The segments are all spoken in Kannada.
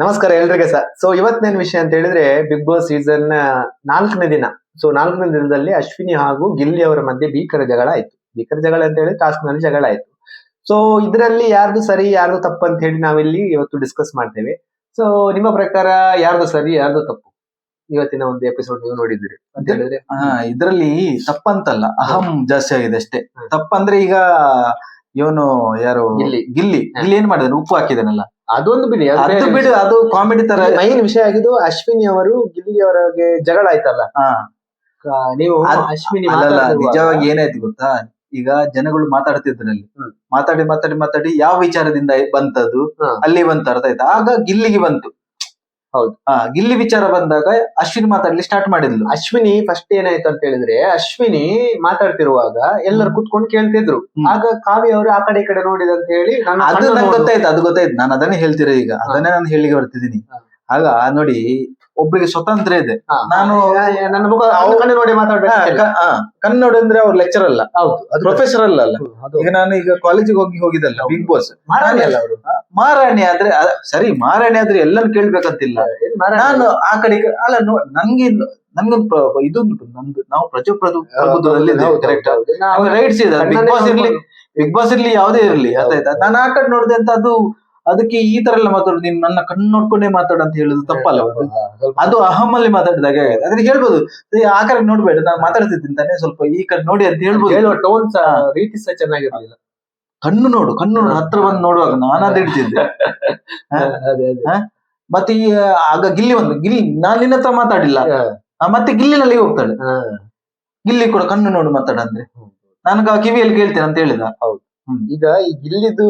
ನಮಸ್ಕಾರ ಎಲ್ರಿಗೆ ಸರ್. ಸೊ ಇವತ್ತಿನ ವಿಷಯ ಅಂತ ಹೇಳಿದ್ರೆ ಬಿಗ್ ಬಾಸ್ ಸೀಸನ್ 4ನೇ ದಿನ. ಸೊ 4ನೇ ದಿನದಲ್ಲಿ ಅಶ್ವಿನಿ ಹಾಗೂ ಗಿಲ್ಲಿ ಅವರ ಮಧ್ಯೆ ಭೀಕರ ಜಗಳ ಆಯ್ತು. ಭೀಕರ ಜಗಳ ಅಂತ ಹೇಳಿ ಟಾಸ್ಕ್ ನಲ್ಲಿ ಜಗಳ ಆಯ್ತು. ಸೊ ಇದರಲ್ಲಿ ಯಾರ್ದು ಸರಿ ಯಾರ್ದು ತಪ್ಪು ಅಂತ ಹೇಳಿ ನಾವಿಲ್ಲಿ ಇವತ್ತು ಡಿಸ್ಕಸ್ ಮಾಡ್ತೇವೆ. ಸೊ ನಿಮ್ಮ ಪ್ರಕಾರ ಯಾರ್ದು ಸರಿ ಯಾರ್ದು ತಪ್ಪು ಇವತ್ತಿನ ಒಂದು ಎಪಿಸೋಡ್ ನೀವು ನೋಡಿದ್ದೀರಿ ಅಂತ ಹೇಳಿದ್ರೆ? ಇದರಲ್ಲಿ ತಪ್ಪಂತಲ್ಲ, ಅಹಂ ಜಾಸ್ತಿ ಆಗಿದೆ ಅಷ್ಟೇ. ತಪ್ಪಂದ್ರೆ ಈಗ ಇವನು ಯಾರು ಗಿಲ್ಲಿ ಏನ್ ಮಾಡಿದಾನೆ, ಉಪ್ಪು ಹಾಕಿದಾನಲ್ಲ, ಅದೊಂದು ಬಿಡಿ, ಅದು ಬಿಡು, ಅದು ಕಾಮಿಡಿ ತರ. ಮೈನ್ ವಿಷಯ ಆಗಿದ್ದು ಅಶ್ವಿನಿ ಅವರು ಗಿಲ್ಲಿ ಅವರಿಗೆ ಜಗಳ ಆಯ್ತಲ್ಲ. ನೀವು ಅಶ್ವಿನಿ ನಿಜವಾಗಿ ಏನಾಯ್ತು ಗೊತ್ತಾ, ಈಗ ಜನಗಳು ಮಾತಾಡ್ತಿದ್ರಲ್ಲಿ ಮಾತಾಡಿ ಮಾತಾಡಿ ಮಾತಾಡಿ ಯಾವ ವಿಚಾರದಿಂದ ಬಂತದ್ದು ಅಲ್ಲಿ ಬಂತ, ಅರ್ಥ ಆಯ್ತಾ? ಆಗ ಗಿಲ್ಲಿಗೆ ಬಂತು. ಹೌದು, ಗಿಲ್ಲಿ ವಿಚಾರ ಬಂದಾಗ ಅಶ್ವಿನಿ ಮಾತಾಡ್ಲಿ ಸ್ಟಾರ್ಟ್ ಮಾಡಿದ್ಲು. ಅಶ್ವಿನಿ ಫಸ್ಟ್ ಏನಾಯ್ತು ಅಂತ ಹೇಳಿದ್ರೆ, ಅಶ್ವಿನಿ ಮಾತಾಡ್ತಿರುವಾಗ ಎಲ್ಲರೂ ಕುತ್ಕೊಂಡು ಕೇಳ್ತಿದ್ರು. ಆಗ ಕಾವ್ಯ ಅವರು ಆ ಕಡೆ ಈ ಕಡೆ ನೋಡಿದ ಅಂತ ಹೇಳಿ ಅದು ನಂಗೆ ಗೊತ್ತಾಯ್ತು, ಅದು ಗೊತ್ತಾಯ್ತು. ನಾನು ಅದನ್ನೇ ಹೇಳ್ತಿರೋ, ಈಗ ಅದನ್ನೇ ನಾನು ಹೇಳಿಗೆ ಬರ್ತಿದ್ದೀನಿ. ಆಗ ನೋಡಿ, ಒಬ್ಬರಿಗೆ ಸ್ವತಂತ್ರ ಇದೆ. ನಾನು ನನ್ನ ಮುಖ ಕಣ್ಣು ನೋಡಿ ಮಾತಾಡ್ಬೇಕು. ಕನ್ನಡ ಅಂದ್ರೆ ಅವ್ರ ಲೆಕ್ಚರ್ ಅಲ್ಲ, ಪ್ರೊಫೆಸರ್ ಅಲ್ಲ. ಈಗ ನಾನು ಈಗ ಕಾಲೇಜಿಗೆ ಹೋಗಿದ್ದಲ್ಲ ಬಿಗ್ ಬಾಸ್, ಮಾರಾಣಿ ಆದ್ರೆ ಸರಿ, ಮಾರಾಣಿ ಆದ್ರೆ ಎಲ್ಲರೂ ಕೇಳ್ಬೇಕಂತಿಲ್ಲ. ನಾನು ಆ ಕಡೆ ಅಲ್ಲ, ನನ್ಗೆ ನನ್ಗೊಂದು ಇದೊಂದು ನಂದು, ನಾವು ಪ್ರಜಾಪ್ರಭುತ್ವದಲ್ಲಿ ರೈಟ್ಸ್ ಇದೆ. ಬಿಗ್ ಬಾಸ್ ಇರ್ಲಿ ಯಾವುದೇ ಇರ್ಲಿ, ಆಯ್ತಾ? ನಾನು ಆ ಕಡೆ ನೋಡಿದೆ ಅಂತ ಅದಕ್ಕೆ ಈ ತರ ಎಲ್ಲ ಮಾತಾಡೋದು, ನೀನ್ ನನ್ನ ಕಣ್ಣು ನೋಡ್ಕೊಂಡೇ ಮಾತಾಡ ಅಂತ ಹೇಳುದು ತಪ್ಪಲ್ಲ. ಅದು ಅಹಮಲ್ಲಿ ಮಾತಾಡಿದಾಗ ಅದ್ರ ಹೇಳ್ಬೋದು, ಆ ಕಡೆ ನೋಡ್ಬೇಡ, ನಾನು ಮಾತಾಡ್ತಿದ್ದೀನಿ ತಾನೆ, ಸ್ವಲ್ಪ ಈ ಕಡೆ ನೋಡಿ ಅಂತ ಹೇಳ್ಬೋದು. ಹೇಳುವ ಟೋನ್ ರೀತಿ ಸಹ ಚೆನ್ನಾಗಿರ್ಲಿಲ್ಲ. ಕಣ್ಣು ನೋಡು ಹತ್ರ ಬಂದು ನೋಡುವಾಗ ನಾನು ಅದ್ ಇಡ್ತಿದ್ದೆ. ಮತ್ತೆ ಆಗ ಗಿಲ್ಲಿ ನಾನ್ ನಿನ್ನ ಹತ್ರ ಮಾತಾಡಿಲ್ಲ, ಮತ್ತೆ ಗಿಲ್ಲಿನಲ್ಲಿ ಹೋಗ್ತಾಳೆ. ಗಿಲ್ಲಿ ಕೂಡ ಕಣ್ಣು ನೋಡು ಮಾತಾಡ ಅಂದ್ರೆ ನನ್ಗ ಕಿವಿಯಲ್ಲಿ ಕೇಳ್ತೇನೆ ಅಂತ ಹೇಳಿದ. ಹೌದು, ಈಗ ಈ ಗಿಲ್ಲಿದು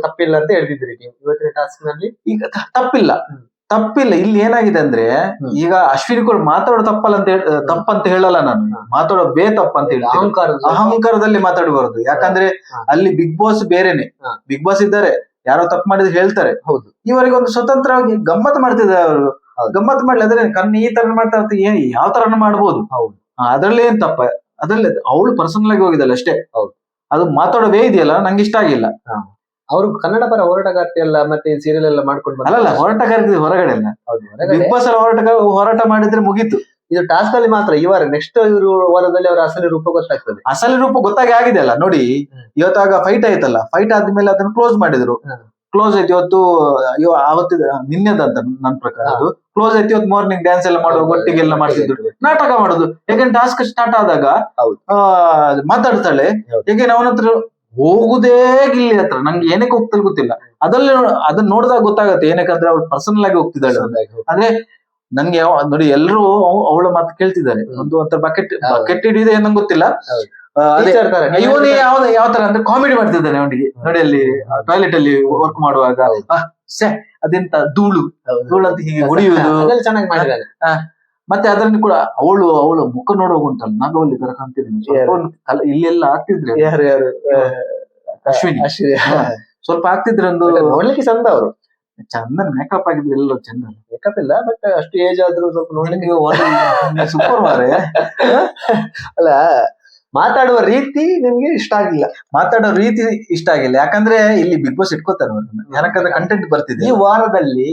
ತಪ್ಪಿಲ್ಲ ಅಂತ ಹೇಳ್ತಿದ್ರಿ ನೀವು ಇವತ್ತಿನ ಟಾಸ್ಕ್ ನಲ್ಲಿ. ಈಗ ತಪ್ಪಿಲ್ಲ. ಇಲ್ಲಿ ಏನಾಗಿದೆ ಅಂದ್ರೆ, ಈಗ ಅಶ್ವಿನಿ ಕೂಡ ಮಾತಾಡೋ ತಪ್ಪಂತ ಹೇಳಲ್ಲ ನಾನು, ಮಾತಾಡೋ ತಪ್ಪಂತ ಹೇಳಿ ಅಹಂಕಾರದಲ್ಲಿ ಮಾತಾಡಬಾರದು. ಯಾಕಂದ್ರೆ ಅಲ್ಲಿ ಬಿಗ್ ಬಾಸ್ ಬೇರೆನೆ, ಬಿಗ್ ಬಾಸ್ ಇದ್ದಾರೆ, ಯಾರೋ ತಪ್ಪು ಮಾಡಿದ್ರೆ ಹೇಳ್ತಾರೆ. ಹೌದು, ಇವರಿಗೆ ಒಂದು ಸ್ವತಂತ್ರವಾಗಿ ಗಮ್ಮತ್ ಮಾಡ್ತಿದ್ದಾರೆ ಅವರು. ಗಮ್ಮತ್ ಮಾಡ್ಲಿ, ಅದ್ರೆ ಕಣ್ಣು ಈ ತರ ಮಾಡ್ತಾ ಯಾವ ತರನ ಮಾಡ್ಬೋದು. ಹೌದು, ಅದ್ರಲ್ಲಿ ಏನ್ ತಪ್ಪ, ಅದ್ರಲ್ಲಿ ಅವಳು ಪರ್ಸನಲ್ ಆಗಿ ಹೋಗಿದ್ದಲ್ಲ ಅಷ್ಟೇ. ಹೌದು, ಅದು ಮಾತಾಡೋ ಇದೆಯಲ್ಲ, ನಂಗೆ ಇಷ್ಟ ಆಗಿಲ್ಲ. ಅವರು ಕನ್ನಡ ಪರ ಹೋರಾಟಗಾರ್ತಿ ಎಲ್ಲ ಮತ್ತೆ ಸೀರಿಯಲ್ ಎಲ್ಲ ಮಾಡ್ಕೊಂಡು ಅಲ್ಲ, ಹೋರಾಟಗಾರ್ತಿ ಹೊರಗಡೆ ಅಲ್ಲ. ಬಿಗ್ ಬಾಸ್ ಅಲ್ಲಿ ಹೋರಾಟ ಮಾಡಿದ್ರೆ ಮುಗೀತು. ಇದು ಟಾಸ್ಕ್ ಅಲ್ಲಿ ಮಾತ್ರ. ಈ ವಾರ ನೆಕ್ಸ್ಟ್ ವಾರದಲ್ಲಿ ಅವರ ಅಸಲಿ ರೂಪ ಗೊತ್ತಾಗ್ತದೆ. ಅಸಲಿ ರೂಪ ಗೊತ್ತಾಗಿ ಆಗಿದೆ ಅಲ್ಲ ನೋಡಿ. ಇವತ್ತಾಗ ಫೈಟ್ ಆಯ್ತಲ್ಲ, ಫೈಟ್ ಆದ್ಮೇಲೆ ಅದನ್ನ ಕ್ಲೋಸ್ ಮಾಡಿದ್ರು. ಕ್ಲೋಸ್ ಆಯ್ತು ಇವತ್ತು, ನಿನ್ನೆದಂತ ನನ್ನ ಪ್ರಕಾರ ಅದು ಕ್ಲೋಸ್ ಆಯ್ತು. ಇವತ್ತು ಮಾರ್ನಿಂಗ್ ಡ್ಯಾನ್ಸ್ ಎಲ್ಲ ಮಾಡುವ, ಒಟ್ಟಿಗೆಲ್ಲ ಮಾಡ್ತಿದ್ರು, ನಾಟಕ ಮಾಡೋದು. ಯಾಕಂದ್ರೆ ಟಾಸ್ಕ್ ಸ್ಟಾರ್ಟ್ ಆದಾಗ ಮಾತಾಡ್ತಾಳೆ, ಯಾಕೆಂದ್ರೆ ಅವನ ಹತ್ರ ಹೋಗುದೇ ಗಿಲ್ಲಿ ಹತ್ರ. ನಂಗೆ ಏನಕ್ಕೆ ಹೋಗ್ತಲ್ ಗೊತ್ತಿಲ್ಲ. ಅದನ್ನ ನೋಡಿದಾಗ ಗೊತ್ತಾಗತ್ತೆ, ಏನಕ್ಕಂದ್ರೆ ಅವ್ಳು ಪರ್ಸನಲ್ ಆಗಿ ಹೋಗ್ತಿದ್ದಾಳೆ. ಅಂದ್ರೆ ನನ್ಗೆ ನೋಡಿ, ಎಲ್ಲರೂ ಅವಳ ಮಾತು ಕೇಳ್ತಿದ್ದಾರೆ. ಒಂಥರ ಬಕೆಟ್ ಹಿಡಿದೆ ನಂಗೆ ಗೊತ್ತಿಲ್ಲ. ಇವನೇ ಯಾವ ತರ ಅಂದ್ರೆ ಕಾಮಿಡಿ ಮಾಡ್ತಿದ್ದಾನೆ ಅವನಿಗೆ. ನೋಡಿ, ಅಲ್ಲಿ ಟಾಯ್ಲೆಟ್ ಅಲ್ಲಿ ವರ್ಕ್ ಮಾಡುವಾಗ ಅದೆಂತ ಧೂಳು ಅಂತ ಹೀಗೆ ಹೊಡಿಯುವುದು ಚೆನ್ನಾಗಿ ಮಾಡಿದ್ದಾರೆ. ಮತ್ತೆ ಅದರಲ್ಲಿ ಕೂಡ ಅವಳು ಮುಖ ನೋಡುವಾಗ ಉಂಟಲ್ಲ, ನಾಗವಲ್ಲಿ ತರ ಕಾಣ್ತಿದ್ದೀನಿ. ಇಲ್ಲೆಲ್ಲ ಆಗ್ತಿದ್ರೆ ಯಾರು ಅಶ್ವಿನಿ ಸ್ವಲ್ಪ ಆಗ್ತಿದ್ರೆ ನೋಡ್ಲಿಕ್ಕೆ ಚಂದ. ಅವರು ಚಂದ ಮೇಕಪ್ ಆಗಿದ್ರೆ ಎಲ್ಲ ಚಂದ. ಮೇಕಪ್ ಇಲ್ಲ, ಬಟ್ ಅಷ್ಟು ಏಜ್ ಆದ್ರೂ ಸ್ವಲ್ಪ ನೋಡ್ಲಿಕ್ಕೆ ಸೂಪರ್ ಮಾರೆ. ಅಲ್ಲ, ಮಾತಾಡುವ ರೀತಿ ನಿಮ್ಗೆ ಇಷ್ಟ ಆಗಿಲ್ಲ. ಮಾತಾಡೋ ರೀತಿ ಇಷ್ಟ ಆಗಿಲ್ಲ, ಯಾಕಂದ್ರೆ ಇಲ್ಲಿ ಬಿಗ್ ಬಾಸ್ ಇಟ್ಕೋತಾರೆ ಅವ್ರನ್ನ. ಯಾಕಂದ್ರೆ ಕಂಟೆಂಟ್ ಬರ್ತಿದೆ. ಈ ವಾರದಲ್ಲಿ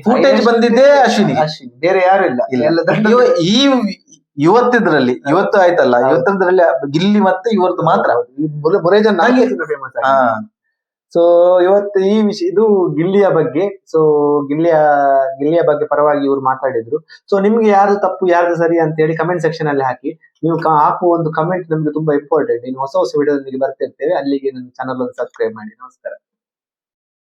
ಫುಟೇಜ್ ಬಂದಿದೆ ಅಶ್ವಿನಿ, ಬೇರೆ ಯಾರು ಇಲ್ಲ. ಇವತ್ತು ಆಯ್ತಲ್ಲ, ಇವತ್ತದ್ರಲ್ಲಿ ಗಿಲ್ಲಿ ಮತ್ತೆ ಇವತ್ತು ಮಾತ್ರ ಫೇಮಸ್. ಸೊ ಇವತ್ತು ಈ ವಿಷಯ, ಇದು ಗಿಲ್ಲಿಯ ಬಗ್ಗೆ. ಸೊ ಗಿಲ್ಲಿಯ ಬಗ್ಗೆ ಪರವಾಗಿ ಇವರು ಮಾತಾಡಿದ್ರು. ಸೊ ನಿಮ್ಗೆ ಯಾರು ತಪ್ಪು ಯಾರ್ದು ಸರಿ ಅಂತ ಹೇಳಿ ಕಮೆಂಟ್ ಸೆಕ್ಷನ್ ಅಲ್ಲಿ ಹಾಕಿ. ನೀವು ಹಾಕುವ ಒಂದು ಕಮೆಂಟ್ ನಮ್ಗೆ ತುಂಬಾ ಇಂಪಾರ್ಟೆಂಟ್. ಇನ್ನು ಹೊಸ ವಿಡಿಯೋದೊಂದಿಗೆ ಬರ್ತಿರ್ತೇವೆ. ಅಲ್ಲಿಗೆ ನನ್ನ ಚಾನಲ್ ಅನ್ನು ಸಬ್ಸ್ಕ್ರೈಬ್ ಮಾಡಿ. ನಮಸ್ಕಾರ.